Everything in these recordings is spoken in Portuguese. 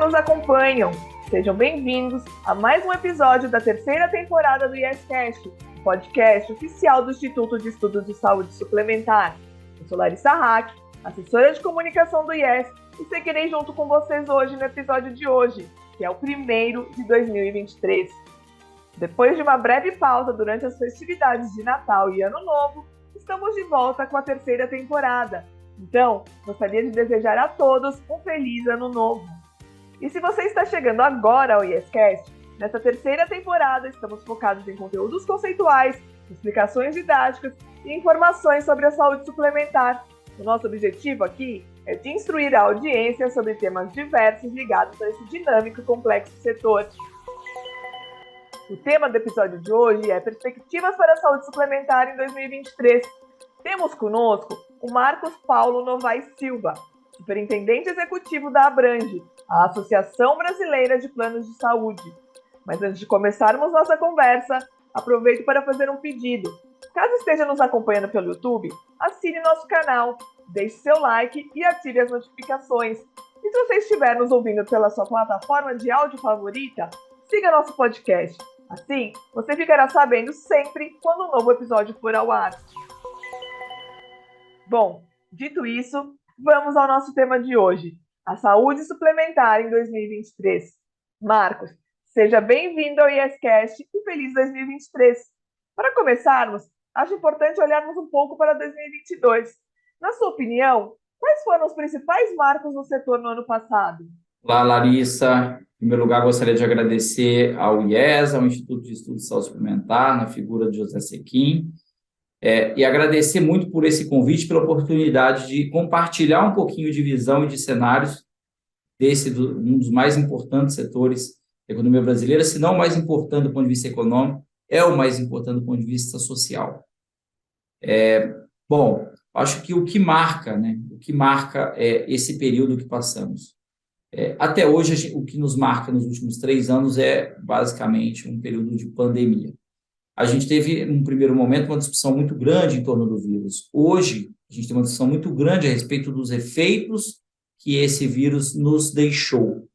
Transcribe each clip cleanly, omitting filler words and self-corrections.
nos acompanham. Sejam bem-vindos a mais um episódio da terceira temporada do IEScast, o podcast oficial do Instituto de Estudos de Saúde Suplementar. Eu sou Larissa Hack, assessora de comunicação do IES, e seguirei junto com vocês hoje no episódio de hoje, que é o primeiro de 2023. Depois de uma breve pausa durante as festividades de Natal e Ano Novo, estamos de volta com a terceira temporada. Então, gostaria de desejar a todos um feliz Ano Novo. E se você está chegando agora ao IEScast, nessa terceira temporada estamos focados em conteúdos conceituais, explicações didáticas e informações sobre a saúde suplementar. O nosso objetivo aqui é de instruir a audiência sobre temas diversos ligados a esse dinâmico e complexo setor. O tema do episódio de hoje é Perspectivas para a Saúde Suplementar em 2023. Temos conosco o Marcos Paulo Novaes Silva, superintendente executivo da Abrange, a Associação Brasileira de Planos de Saúde. Mas antes de começarmos nossa conversa, aproveito para fazer um pedido. Caso esteja nos acompanhando pelo YouTube, assine nosso canal, deixe seu like e ative as notificações. E se você estiver nos ouvindo pela sua plataforma de áudio favorita, siga nosso podcast. Assim, você ficará sabendo sempre quando um novo episódio for ao ar. Bom, dito isso, vamos ao nosso tema de hoje, a saúde suplementar em 2023. Marcos, seja bem-vindo ao IEScast e feliz 2023. Para começarmos, acho importante olharmos um pouco para 2022. Na sua opinião, quais foram os principais marcos no setor no ano passado? Olá, Larissa. Em primeiro lugar, gostaria de agradecer ao IES, ao Instituto de Estudos de Saúde Suplementar, na figura de José Sequim, e agradecer muito por esse convite, pela oportunidade de compartilhar um pouquinho de visão e de cenários um dos mais importantes setores da economia brasileira, se não o mais importante do ponto de vista econômico, é o mais importante do ponto de vista social. Bom, acho que o que marca é esse período que passamos. Até hoje, o que nos marca nos últimos 3 anos é basicamente um período de pandemia. A gente teve, num primeiro momento, uma discussão muito grande em torno do vírus. Hoje, a gente tem uma discussão muito grande a respeito dos efeitos que esse vírus nos deixou,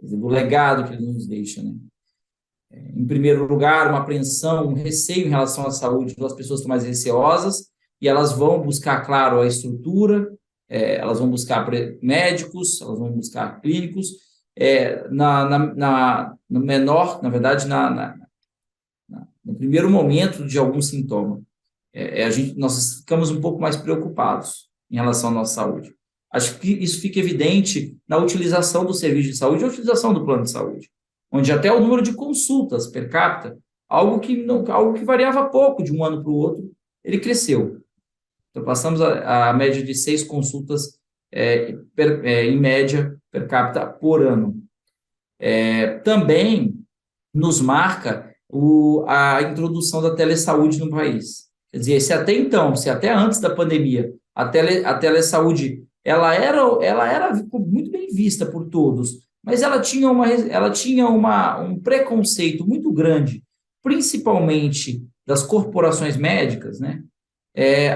do legado que ele nos deixa, né? Em primeiro lugar, uma apreensão, um receio em relação à saúde, as pessoas estão mais receosas e elas vão buscar, claro, a estrutura, elas vão buscar médicos, elas vão buscar clínicos, no menor, na verdade, no primeiro momento de algum sintoma. Nós ficamos um pouco mais preocupados em relação à nossa saúde. Acho que isso fica evidente na utilização do serviço de saúde e a utilização do plano de saúde, onde até o número de consultas per capita, algo que variava pouco de um ano para o outro, ele cresceu. Então, passamos a média de 6 consultas em média per capita por ano. Também nos marca a introdução da telesaúde no país. Quer dizer, se até antes da pandemia a telesaúde ela era muito bem vista por todos, mas ela tinha um preconceito muito grande, principalmente das corporações médicas, né?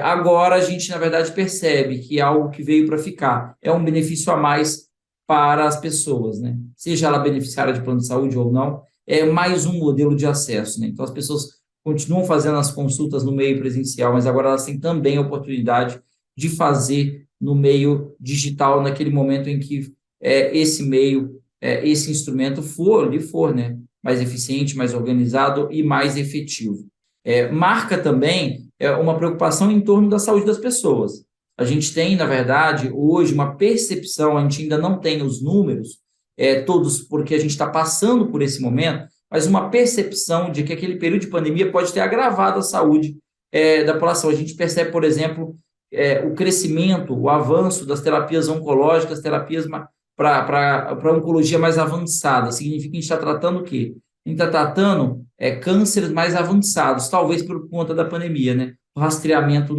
Agora a gente, na verdade, percebe que é algo que veio para ficar, é um benefício a mais para as pessoas, né? Seja ela beneficiária de plano de saúde ou não, é mais um modelo de acesso, né? Então, as pessoas continuam fazendo as consultas no meio presencial, mas agora elas têm também a oportunidade de fazer no meio digital, naquele momento em que esse instrumento for, né, mais eficiente, mais organizado e mais efetivo. Marca também uma preocupação em torno da saúde das pessoas. A gente tem, na verdade, hoje uma percepção, a gente ainda não tem os números, todos, porque a gente está passando por esse momento, mas uma percepção de que aquele período de pandemia pode ter agravado a saúde da população. A gente percebe, por exemplo, o crescimento, o avanço das terapias oncológicas, terapias para oncologia mais avançada. Significa que a gente está tratando o quê? A gente está tratando cânceres mais avançados, talvez por conta da pandemia, né? O rastreamento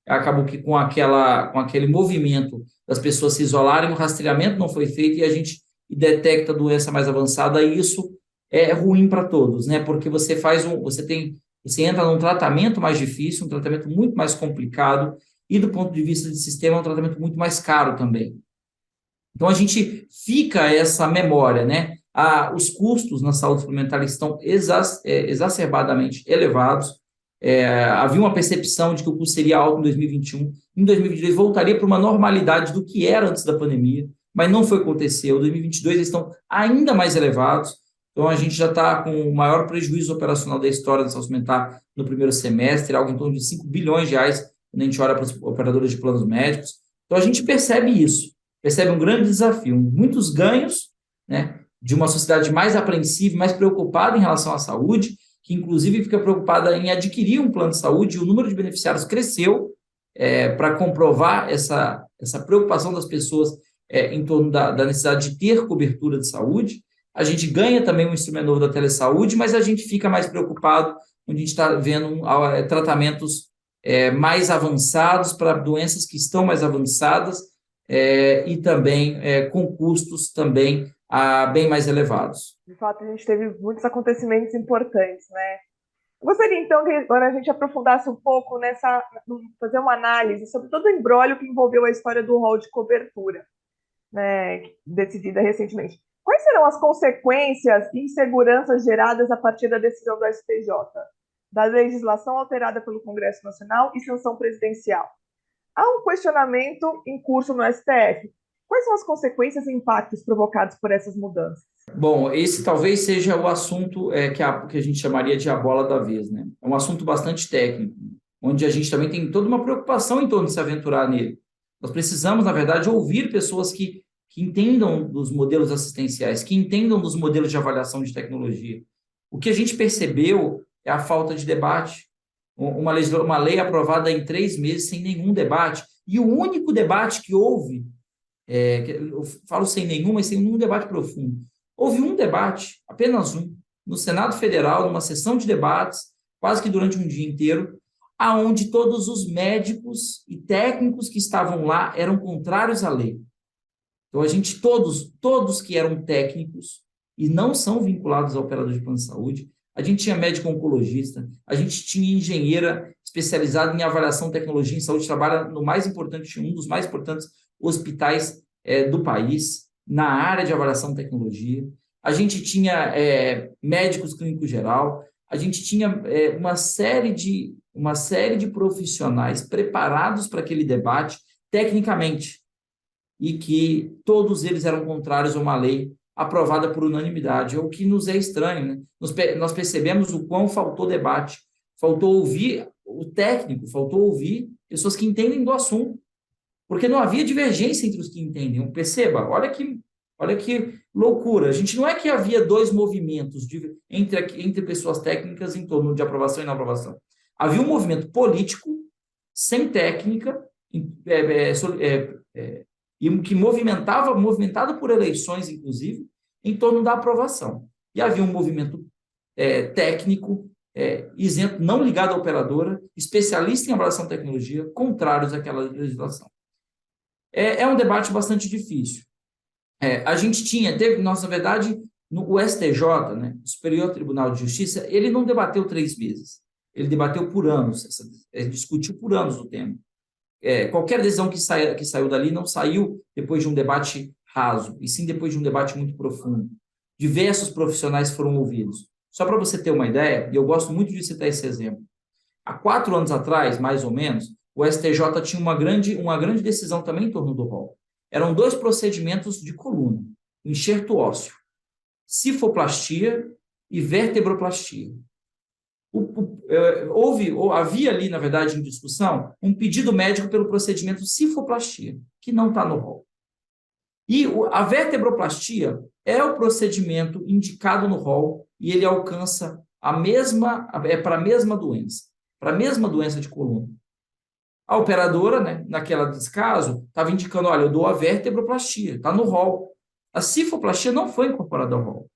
acabou que com aquele movimento das pessoas se isolarem, o rastreamento não foi feito e a gente detecta a doença mais avançada, e isso é ruim para todos, né? Porque você entra num tratamento mais difícil, um tratamento muito mais complicado, e do ponto de vista de sistema, é um tratamento muito mais caro também. Então, a gente fica essa memória, né? Os custos na saúde suplementar estão exacerbadamente elevados. Havia uma percepção de que o custo seria alto em 2021. Em 2022, voltaria para uma normalidade do que era antes da pandemia, mas não foi acontecer. Em 2022, eles estão ainda mais elevados. Então, a gente já está com o maior prejuízo operacional da história da saúde suplementar no primeiro semestre, algo em torno de 5 bilhões de reais, quando a gente olha para os operadores de planos médicos. Então, a gente percebe isso. Percebe um grande desafio, muitos ganhos, né, de uma sociedade mais apreensiva, mais preocupada em relação à saúde, que inclusive fica preocupada em adquirir um plano de saúde, e o número de beneficiários cresceu para comprovar essa preocupação das pessoas em torno da necessidade de ter cobertura de saúde. A gente ganha também um instrumento novo da telesaúde, mas a gente fica mais preocupado quando a gente está vendo tratamentos mais avançados para doenças que estão mais avançadas, e também com custos também bem mais elevados. De fato, a gente teve muitos acontecimentos importantes, né? Eu gostaria, então, que agora a gente aprofundasse um pouco fazer uma análise sobre todo o imbróglio que envolveu a história do rol de cobertura, né, decidida recentemente. Quais serão as consequências e inseguranças geradas a partir da decisão do STJ, da legislação alterada pelo Congresso Nacional e sanção presidencial? Há um questionamento em curso no STF. Quais são as consequências e impactos provocados por essas mudanças? Bom, esse talvez seja o assunto que a gente chamaria de a bola da vez, né? É um assunto bastante técnico, onde a gente também tem toda uma preocupação em torno de se aventurar nele. Nós precisamos, na verdade, ouvir pessoas que entendam dos modelos assistenciais, que entendam dos modelos de avaliação de tecnologia. O que a gente percebeu é a falta de debate. Uma lei aprovada em 3 meses sem nenhum debate, e o único debate que houve, eu falo sem nenhum, mas sem nenhum debate profundo, houve um debate, apenas um, no Senado Federal, numa sessão de debates, quase que durante um dia inteiro, aonde todos os médicos e técnicos que estavam lá eram contrários à lei. Então, todos que eram técnicos e não são vinculados ao operador de plano de saúde, a gente tinha médico oncologista, a gente tinha engenheira especializada em avaliação de tecnologia em saúde, trabalha no mais importante, um dos mais importantes hospitais do país, na área de avaliação de tecnologia. A gente tinha médicos clínicos geral, a gente tinha uma série de profissionais preparados para aquele debate tecnicamente, e que todos eles eram contrários a uma lei aprovada por unanimidade, o que nos é estranho, né? Nós percebemos o quão faltou debate, faltou ouvir o técnico, faltou ouvir pessoas que entendem do assunto, porque não havia divergência entre os que entendem. Perceba, olha que loucura. A gente não é que havia 2 movimentos entre pessoas técnicas em torno de aprovação e não aprovação. Havia um movimento político, sem técnica, e que movimentado por eleições, inclusive, em torno da aprovação. E havia um movimento técnico, isento, não ligado à operadora, especialista em avaliação de tecnologia, contrários àquela legislação. É um debate bastante difícil. A gente na verdade, o STJ, né, o Superior Tribunal de Justiça, ele não debateu 3 meses, ele debateu por anos, discutiu por anos o tema. Qualquer decisão que saiu dali não saiu depois de um debate raso, e sim depois de um debate muito profundo. Diversos profissionais foram ouvidos. Só para você ter uma ideia, e eu gosto muito de citar esse exemplo, há 4 anos atrás, mais ou menos, o STJ tinha uma grande decisão também em torno do rol. Eram 2 procedimentos de coluna, enxerto ósseo, cifoplastia e vertebroplastia. Havia ali, na verdade, em discussão, um pedido médico pelo procedimento cifoplastia, que não está no rol. E a vertebroplastia é o procedimento indicado no rol e ele alcança para a mesma doença de coluna. A operadora, né, nesse caso, estava indicando, olha, eu dou a vertebroplastia, está no rol. A cifoplastia não foi incorporada ao rol.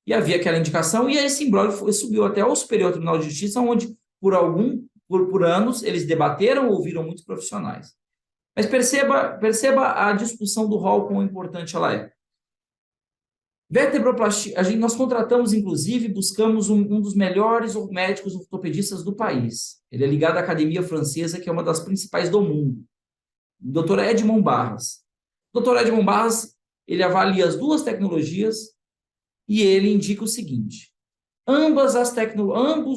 E havia aquela indicação, e esse imbróglio subiu até ao Superior Tribunal de Justiça, onde, por anos, eles debateram, ouviram muitos profissionais. Mas perceba a discussão do rol, quão importante ela é. Vertebroplastia, nós contratamos, inclusive, buscamos um dos melhores médicos ortopedistas do país. Ele é ligado à Academia Francesa, que é uma das principais do mundo. O Dr. Edmond Barras. O Dr. Edmond Barros, ele avalia as duas tecnologias e ele indica o seguinte: ambos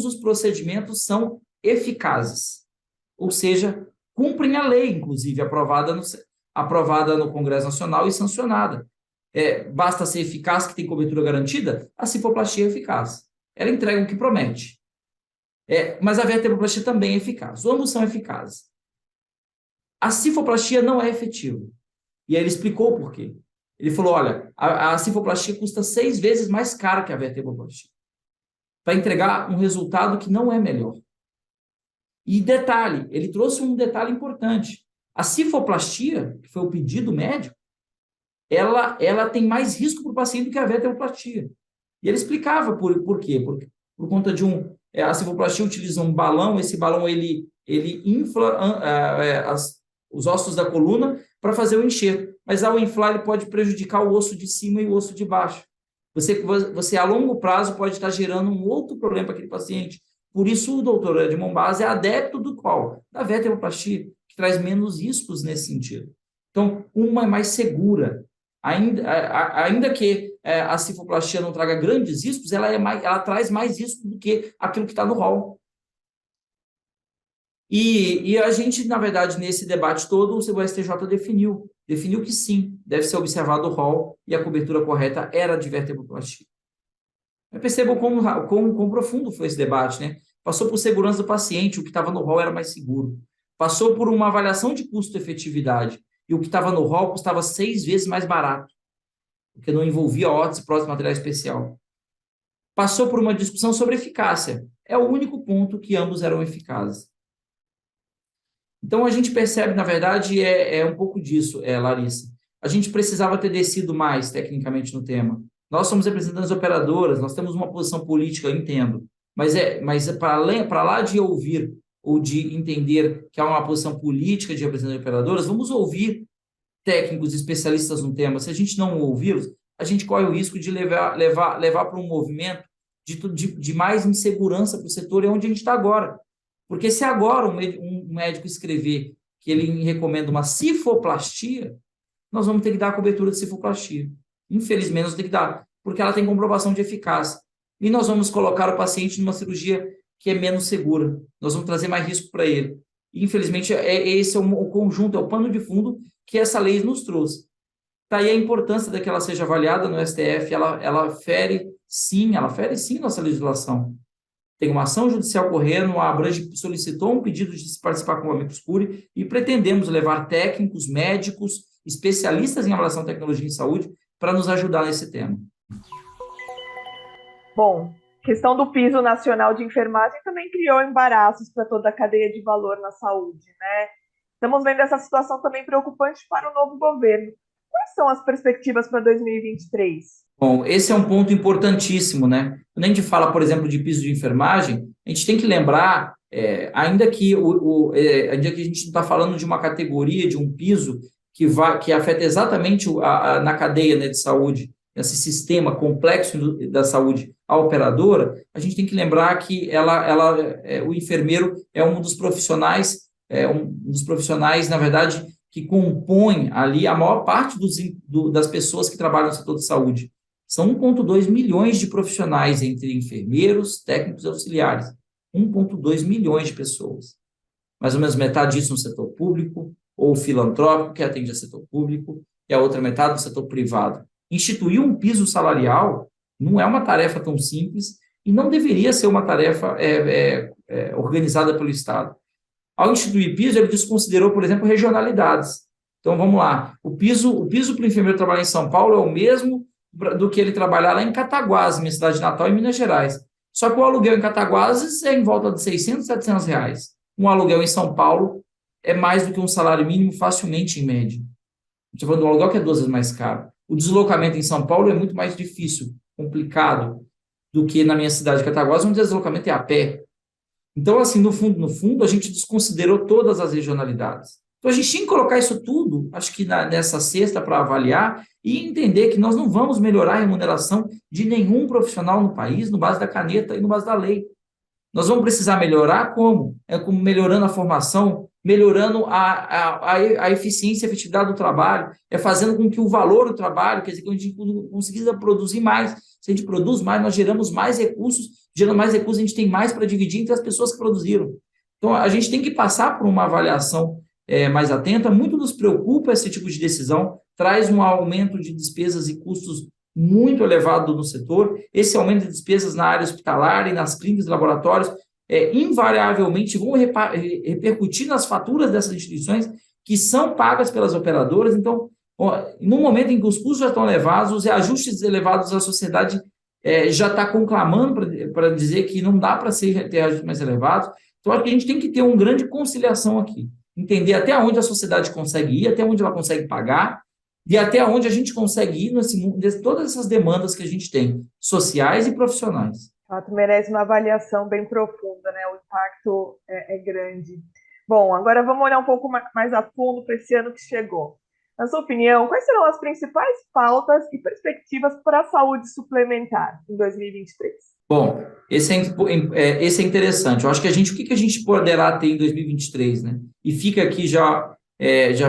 os procedimentos são eficazes, ou seja, cumprem a lei, inclusive, aprovada no Congresso Nacional e sancionada. Basta ser eficaz, que tem cobertura garantida, a cifoplastia é eficaz. Ela entrega o que promete. Mas a vertebroplastia também é eficaz. Ambos são eficazes. A cifoplastia não é efetiva. E aí ele explicou o porquê. Ele falou, olha, a cifoplastia custa 6 vezes mais cara que a vertebroplastia, para entregar um resultado que não é melhor. E detalhe, ele trouxe um detalhe importante. A cifoplastia, que foi o pedido médico, ela tem mais risco para o paciente do que a vertebroplastia. E ele explicava por quê. Por conta de a cifoplastia utiliza um balão, esse balão ele infla os ossos da coluna para fazer o enxerto. Mas ao inflar, ele pode prejudicar o osso de cima e o osso de baixo. Você a longo prazo, pode estar gerando um outro problema para aquele paciente. Por isso, o doutor Edmond Barros é adepto do qual? Da vertebroplastia, que traz menos riscos nesse sentido. Então, uma é mais segura. Ainda que a cifoplastia não traga grandes riscos, ela traz mais risco do que aquilo que está no rol. E a gente, na verdade, nesse debate todo, o STJ definiu que sim, deve ser observado o rol e a cobertura correta era de vertebroplastia. Percebam como profundo foi esse debate, né? Passou por segurança do paciente, o que estava no rol era mais seguro. Passou por uma avaliação de custo-efetividade, e o que estava no rol custava 6 vezes mais barato, porque não envolvia órtese, prótese, material especial. Passou por uma discussão sobre eficácia. É o único ponto que ambos eram eficazes. Então, a gente percebe, na verdade, um pouco disso, Larissa. A gente precisava ter descido mais, tecnicamente, no tema. Nós somos representantes operadoras, nós temos uma posição política, eu entendo, mas para lá de ouvir ou de entender que há uma posição política de representantes operadoras, vamos ouvir técnicos especialistas no tema. Se a gente não ouvi-los, a gente corre o risco de levar para um movimento de mais insegurança para o setor, é onde a gente está agora. Porque se agora um médico escrever que ele recomenda uma cifoplastia, nós vamos ter que dar a cobertura de cifoplastia. Infelizmente, nós vamos ter que dar, porque ela tem comprovação de eficácia. E nós vamos colocar o paciente numa cirurgia que é menos segura. Nós vamos trazer mais risco para ele. E, infelizmente, esse é o conjunto, é o pano de fundo que essa lei nos trouxe. Daí a importância de que ela seja avaliada no STF, ela fere sim nossa legislação. Tem uma ação judicial correndo, a Abrange solicitou um pedido de participar com o amicus curiae e pretendemos levar técnicos, médicos, especialistas em avaliação de tecnologia em saúde para nos ajudar nesse tema. Bom, questão do piso nacional de enfermagem também criou embaraços para toda a cadeia de valor na saúde, né? Estamos vendo essa situação também preocupante para o novo governo. Quais são as perspectivas para 2023? Bom, esse é um ponto importantíssimo, né? Quando a gente fala, por exemplo, de piso de enfermagem, a gente tem que lembrar, ainda que a gente não está falando de uma categoria, de um piso que afeta exatamente na cadeia, né, de saúde, esse sistema complexo da saúde, a operadora, a gente tem que lembrar que o enfermeiro é um dos profissionais, na verdade, que compõe ali a maior parte das pessoas que trabalham no setor de saúde. São 1,2 milhões de profissionais entre enfermeiros, técnicos e auxiliares. 1,2 milhões de pessoas. Mais ou menos metade disso no setor público, ou filantrópico, que atende ao setor público, e a outra metade no setor privado. Instituir um piso salarial não é uma tarefa tão simples e não deveria ser uma tarefa organizada pelo Estado. Ao instituir piso, ele desconsiderou, por exemplo, regionalidades. Então, vamos lá. O piso para o enfermeiro trabalhar em São Paulo é o mesmo do que ele trabalhar lá em Cataguases, minha cidade natal, em Minas Gerais. Só que o aluguel em Cataguases é em volta de 600, 700 reais. Um aluguel em São Paulo é mais do que um salário mínimo facilmente, em média. Estou falando do aluguel que é 2 vezes mais caro. O deslocamento em São Paulo é muito mais difícil, complicado, do que na minha cidade de Cataguases, onde o deslocamento é a pé. Então, assim, no fundo, a gente desconsiderou todas as regionalidades. Então, a gente tinha que colocar isso tudo, acho que nessa cesta, para avaliar e entender que nós não vamos melhorar a remuneração de nenhum profissional no país, no base da caneta e no base da lei. Nós vamos precisar melhorar como? Como melhorando a formação, melhorando a eficiência e efetividade do trabalho, fazendo com que o valor do trabalho, quer dizer, que a gente consiga produzir mais. Se a gente produz mais, nós geramos mais recursos, gerando mais recursos, a gente tem mais para dividir entre as pessoas que produziram. Então, a gente tem que passar por uma avaliação mais atenta. Muito nos preocupa esse tipo de decisão, traz um aumento de despesas e custos muito elevado no setor. Esse aumento de despesas na área hospitalar e nas clínicas e laboratórios invariavelmente vão repercutir nas faturas dessas instituições que são pagas pelas operadoras. Então, no momento em que os custos já estão elevados, os reajustes elevados à sociedade já está conclamando para dizer que não dá para ter reajustes mais elevados. Então, acho que a gente tem que ter uma grande conciliação aqui, entender até onde a sociedade consegue ir, até onde ela consegue pagar, e até onde a gente consegue ir nesse mundo, todas essas demandas que a gente tem, sociais e profissionais. Tu merece uma avaliação bem profunda, né? O impacto é grande. Bom, agora vamos olhar um pouco mais a fundo para esse ano que chegou. Na sua opinião, quais serão as principais pautas e perspectivas para a saúde suplementar em 2023? Bom, esse é interessante. Eu acho que o que a gente poderá ter em 2023, né? E fica aqui já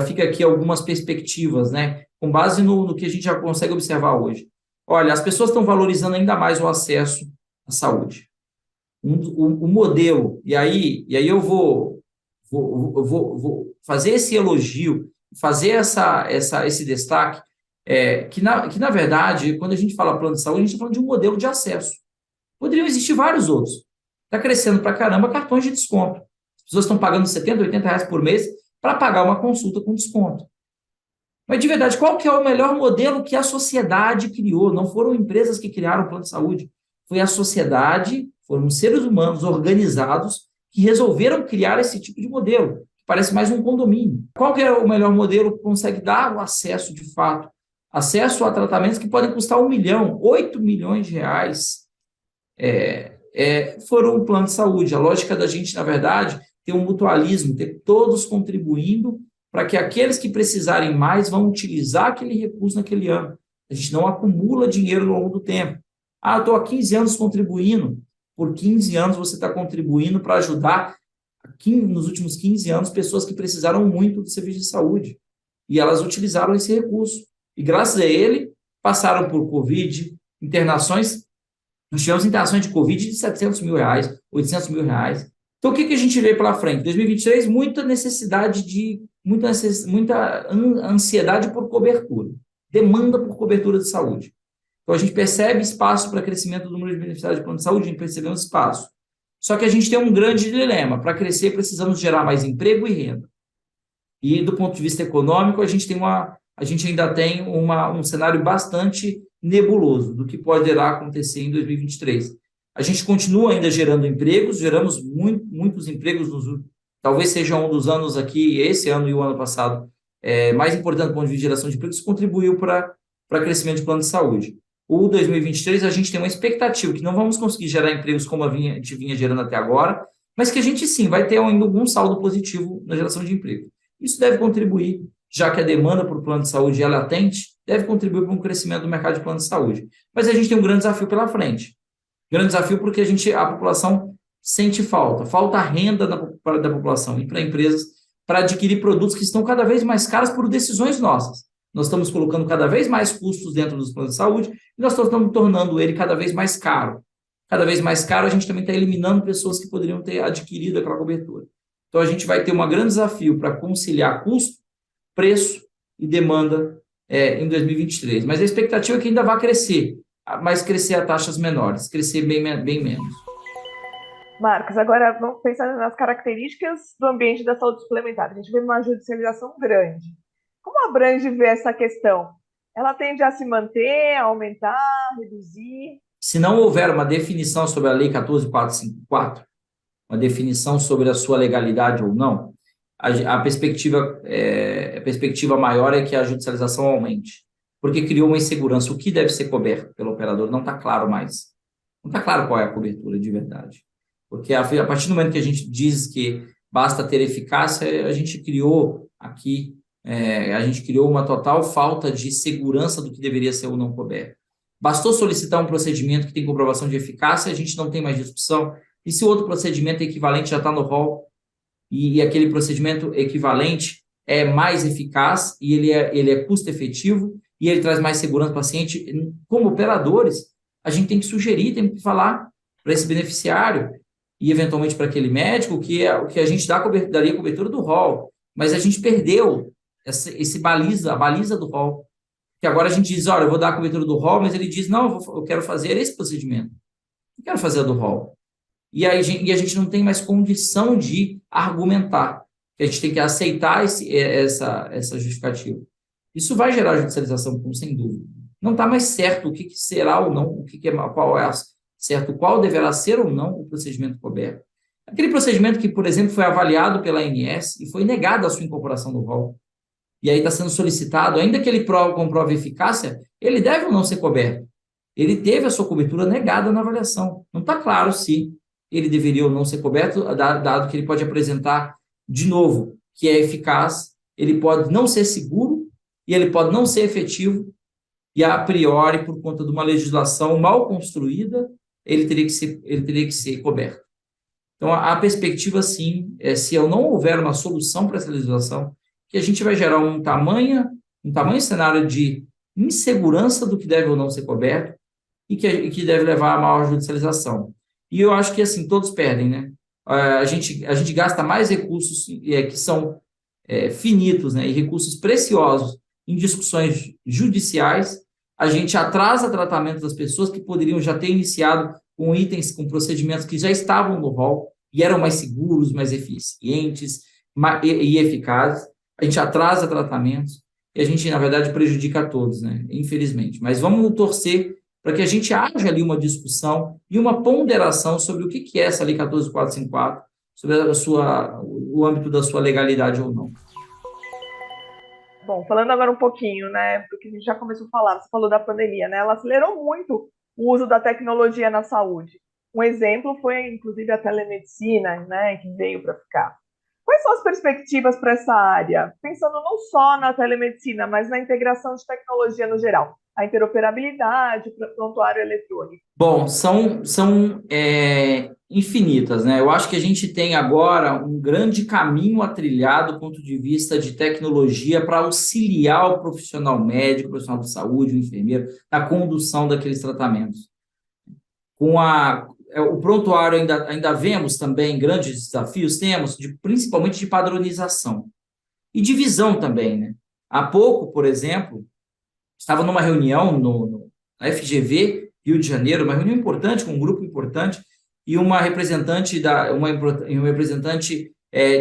fica aqui algumas perspectivas, né? Com base no que a gente já consegue observar hoje. Olha, as pessoas estão valorizando ainda mais o acesso à saúde. O modelo, e aí eu vou fazer esse elogio, fazer esse destaque, que na verdade, quando a gente fala plano de saúde, a gente está falando de um modelo de acesso. Poderiam existir vários outros. Está crescendo para caramba cartões de desconto. As pessoas estão pagando R$70, R$80 por mês para pagar uma consulta com desconto. Mas, de verdade, qual que é o melhor modelo que a sociedade criou? Não foram empresas que criaram o plano de saúde. Foi a sociedade, foram seres humanos organizados que resolveram criar esse tipo de modelo, que parece mais um condomínio. Qual que é o melhor modelo que consegue dar o acesso, de fato? Acesso a tratamentos que podem custar 1 milhão, 8 milhões de reais. Foram um plano de saúde. A lógica da gente, na verdade, ter um mutualismo, ter todos contribuindo para que aqueles que precisarem mais vão utilizar aquele recurso naquele ano. A gente não acumula dinheiro ao longo do tempo. Eu estou há 15 anos contribuindo. Por 15 anos você está contribuindo para ajudar, nos últimos 15 anos, pessoas que precisaram muito do serviço de saúde. E elas utilizaram esse recurso. E graças a ele, passaram por Covid, internações. Nós tivemos internações de Covid de R$700 mil, R$800 mil. Então, o que a gente vê pela frente? 2023, muita ansiedade por cobertura, demanda por cobertura de saúde. Então, a gente percebe espaço para crescimento do número de beneficiários de plano de saúde, a gente percebe um espaço. Só que a gente tem um grande dilema. Para crescer, precisamos gerar mais emprego e renda. E, do ponto de vista econômico, a gente ainda tem um cenário bastante nebuloso do que poderá acontecer em 2023. A gente continua ainda gerando empregos, geramos muitos empregos, talvez seja um dos anos aqui, esse ano e o ano passado, mais importante do ponto de vista de geração de empregos, isso contribuiu para crescimento de plano de saúde. O 2023, a gente tem uma expectativa que não vamos conseguir gerar empregos como a gente vinha gerando até agora, mas que a gente sim vai ter ainda algum saldo positivo na geração de emprego. Isso deve contribuir, já que a demanda por plano de saúde é latente, deve contribuir para um crescimento do mercado de plano de saúde. Mas a gente tem um grande desafio pela frente. Grande desafio porque a população sente falta renda da população e para empresas para adquirir produtos que estão cada vez mais caros por decisões nossas. Nós estamos colocando cada vez mais custos dentro dos planos de saúde e nós estamos tornando ele cada vez mais caro. Cada vez mais caro, a gente também está eliminando pessoas que poderiam ter adquirido aquela cobertura. Então, a gente vai ter um grande desafio para conciliar custo, preço e demanda em 2023. Mas a expectativa é que ainda vai crescer, mas crescer a taxas menores, crescer bem menos. Marcos, agora vamos pensar nas características do ambiente da saúde suplementar. A gente vê uma judicialização grande. Como a Abrange vê essa questão? Ela tende a se manter, a aumentar, a reduzir? Se não houver uma definição sobre a Lei 14.454, uma definição sobre a sua legalidade ou não, a perspectiva maior é que a judicialização aumente, porque criou uma insegurança. O que deve ser coberto pelo operador não está claro mais. Não está claro qual é a cobertura de verdade. Porque a partir do momento que a gente diz que basta ter eficácia, a gente criou uma total falta de segurança do que deveria ser ou não coberto. Bastou solicitar um procedimento que tem comprovação de eficácia, a gente não tem mais discussão. E se o outro procedimento equivalente já está no rol, e aquele procedimento equivalente é mais eficaz e ele é custo-efetivo e ele traz mais segurança para o paciente. Como operadores, a gente tem que sugerir, tem que falar para esse beneficiário e, eventualmente, para aquele médico que a gente daria cobertura do rol, mas a gente perdeu a baliza do rol, que agora a gente diz, olha, eu vou dar a cobertura do rol, mas ele diz, não, eu quero fazer esse procedimento, não quero fazer a do rol. E a gente não tem mais condição de argumentar, a gente tem que aceitar essa justificativa. Isso vai gerar judicialização, sem dúvida. Não está mais certo o que será ou não, qual deverá ser ou não o procedimento coberto. Aquele procedimento que, por exemplo, foi avaliado pela ANS e foi negada a sua incorporação no rol, e aí está sendo solicitado, ainda que ele comprove eficácia, ele deve ou não ser coberto. Ele teve a sua cobertura negada na avaliação. Não está claro se ele deveria ou não ser coberto, dado que ele pode apresentar, de novo, que é eficaz, ele pode não ser seguro e ele pode não ser efetivo, e a priori, por conta de uma legislação mal construída, ele teria que ser coberto. Então, a perspectiva, sim, é se não houver uma solução para essa legislação, que a gente vai gerar um tamanho cenário de insegurança do que deve ou não ser coberto e que deve levar a maior judicialização. E eu acho que, assim, todos perdem, né? A gente gasta mais recursos que são finitos, né, e recursos preciosos em discussões judiciais, a gente atrasa tratamento das pessoas que poderiam já ter iniciado com itens, com procedimentos que já estavam no rol e eram mais seguros, mais eficientes e eficazes. A gente atrasa tratamentos e a gente, na verdade, prejudica a todos, né? Infelizmente. Mas vamos torcer para que a gente haja ali uma discussão e uma ponderação sobre o que é essa Lei 14.454, sobre o âmbito da sua legalidade ou não. Bom, falando agora um pouquinho, né, do que a gente já começou a falar, você falou da pandemia, né, ela acelerou muito o uso da tecnologia na saúde. Um exemplo foi, inclusive, a telemedicina, né, que veio para ficar. Quais são as perspectivas para essa área? Pensando não só na telemedicina, mas na integração de tecnologia no geral. A interoperabilidade, o prontuário eletrônico. Bom, são infinitas, né? Eu acho que a gente tem agora um grande caminho a trilhar do ponto de vista de tecnologia para auxiliar o profissional médico, o profissional de saúde, o enfermeiro, na condução daqueles tratamentos. O prontuário ainda vemos também grandes desafios, principalmente de padronização e de visão também, né? Há pouco, por exemplo, estava numa reunião na FGV, Rio de Janeiro, uma reunião importante, com um grupo importante, e uma representante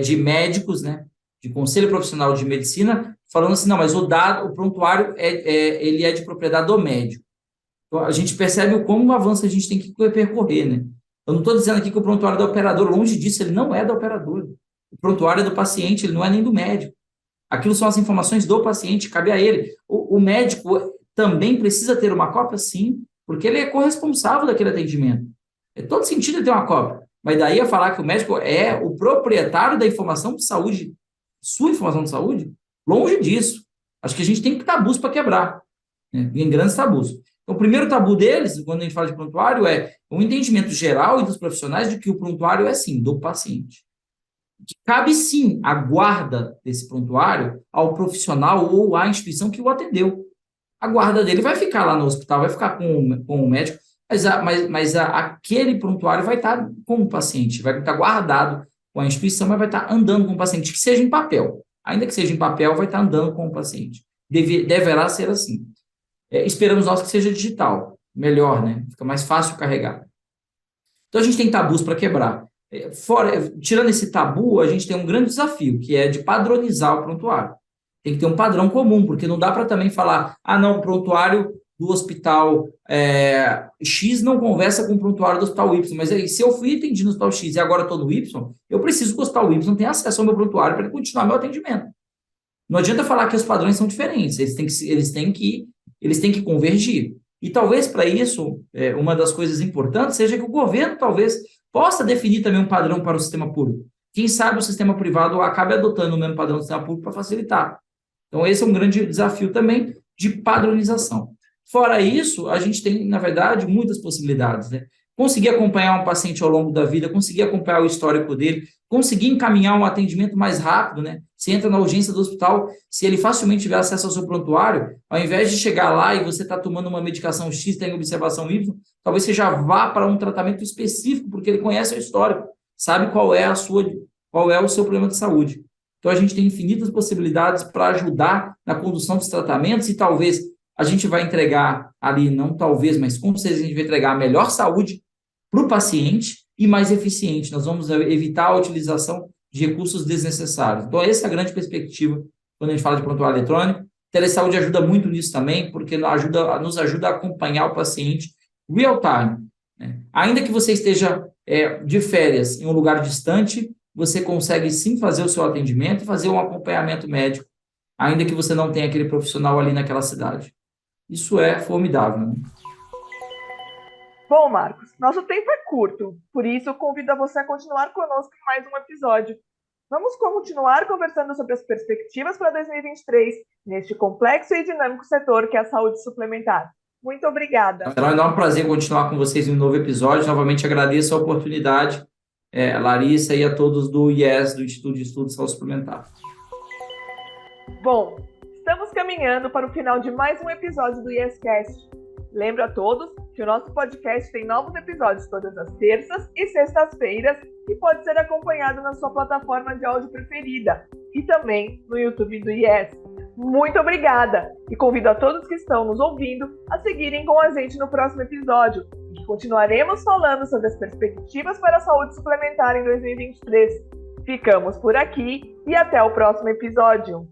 de médicos, né, de Conselho Profissional de Medicina, falando assim, não, mas o prontuário ele é de propriedade do médico. Então, a gente percebe como avanço a gente tem que percorrer, né? Eu não estou dizendo aqui que o prontuário é do operador, longe disso, ele não é do operador. O prontuário é do paciente, ele não é nem do médico. Aquilo são as informações do paciente, cabe a ele. O médico também precisa ter uma cópia, sim, porque ele é corresponsável daquele atendimento. É todo sentido ele ter uma cópia. Mas daí a falar que o médico é o proprietário da informação de saúde, sua informação de saúde, longe disso. Acho que a gente tem tabus para quebrar, né? Em grandes tabus. Então, o primeiro tabu deles, quando a gente fala de prontuário, é o entendimento geral e dos profissionais de que o prontuário é, sim, do paciente. Cabe, sim, a guarda desse prontuário ao profissional ou à instituição que o atendeu. A guarda dele vai ficar lá no hospital, vai ficar com o médico, mas aquele prontuário vai estar com o paciente, vai estar guardado com a instituição, mas vai estar andando com o paciente, que seja em papel. Ainda que seja em papel, vai estar andando com o paciente. Deverá ser assim. Esperamos nós que seja digital. Melhor, né? Fica mais fácil carregar. Então, a gente tem tabus para quebrar. Tirando esse tabu, a gente tem um grande desafio, que é de padronizar o prontuário. Tem que ter um padrão comum, porque não dá para também falar, não, o prontuário do hospital X não conversa com o prontuário do hospital Y, mas aí, se eu fui atendido no hospital X e agora estou no Y, eu preciso que o hospital Y tenha acesso ao meu prontuário para ele continuar meu atendimento. Não adianta falar que os padrões são diferentes, eles têm que convergir. E talvez para isso, uma das coisas importantes seja que o governo talvez possa definir também um padrão para o sistema público. Quem sabe o sistema privado acabe adotando o mesmo padrão do sistema público para facilitar. Então, esse é um grande desafio também de padronização. Fora isso, a gente tem, na verdade, muitas possibilidades, né? conseguir acompanhar um paciente ao longo da vida, conseguir acompanhar o histórico dele, conseguir encaminhar um atendimento mais rápido, né? Você entra na urgência do hospital, se ele facilmente tiver acesso ao seu prontuário, ao invés de chegar lá e você está tomando uma medicação X, tem observação Y, talvez você já vá para um tratamento específico, porque ele conhece o histórico, sabe qual é o seu problema de saúde. Então, a gente tem infinitas possibilidades para ajudar na condução dos tratamentos e talvez a gente vai entregar ali, não talvez, mas com certeza a gente vai entregar a melhor saúde para o paciente e mais eficiente. Nós vamos evitar a utilização de recursos desnecessários. Então, essa é a grande perspectiva quando a gente fala de prontuário eletrônico. Telesaúde ajuda muito nisso também, porque nos ajuda a acompanhar o paciente real time, né? Ainda que você esteja de férias em um lugar distante, você consegue sim fazer o seu atendimento e fazer um acompanhamento médico, ainda que você não tenha aquele profissional ali naquela cidade. Isso é formidável, né? Bom, Marcos, nosso tempo é curto, por isso eu convido a você a continuar conosco em mais um episódio. Vamos continuar conversando sobre as perspectivas para 2023, neste complexo e dinâmico setor que é a saúde suplementar. Muito obrigada. Será um enorme prazer continuar com vocês em um novo episódio. Novamente agradeço a oportunidade, Larissa, e a todos do IES, do Instituto de Estudos de Saúde Suplementar. Bom, estamos caminhando para o final de mais um episódio do IEScast. Lembro a todos que o nosso podcast tem novos episódios todas as terças e sextas-feiras e pode ser acompanhado na sua plataforma de áudio preferida e também no YouTube do IES. Muito obrigada e convido a todos que estão nos ouvindo a seguirem com a gente no próximo episódio, em que continuaremos falando sobre as perspectivas para a saúde suplementar em 2023. Ficamos por aqui e até o próximo episódio.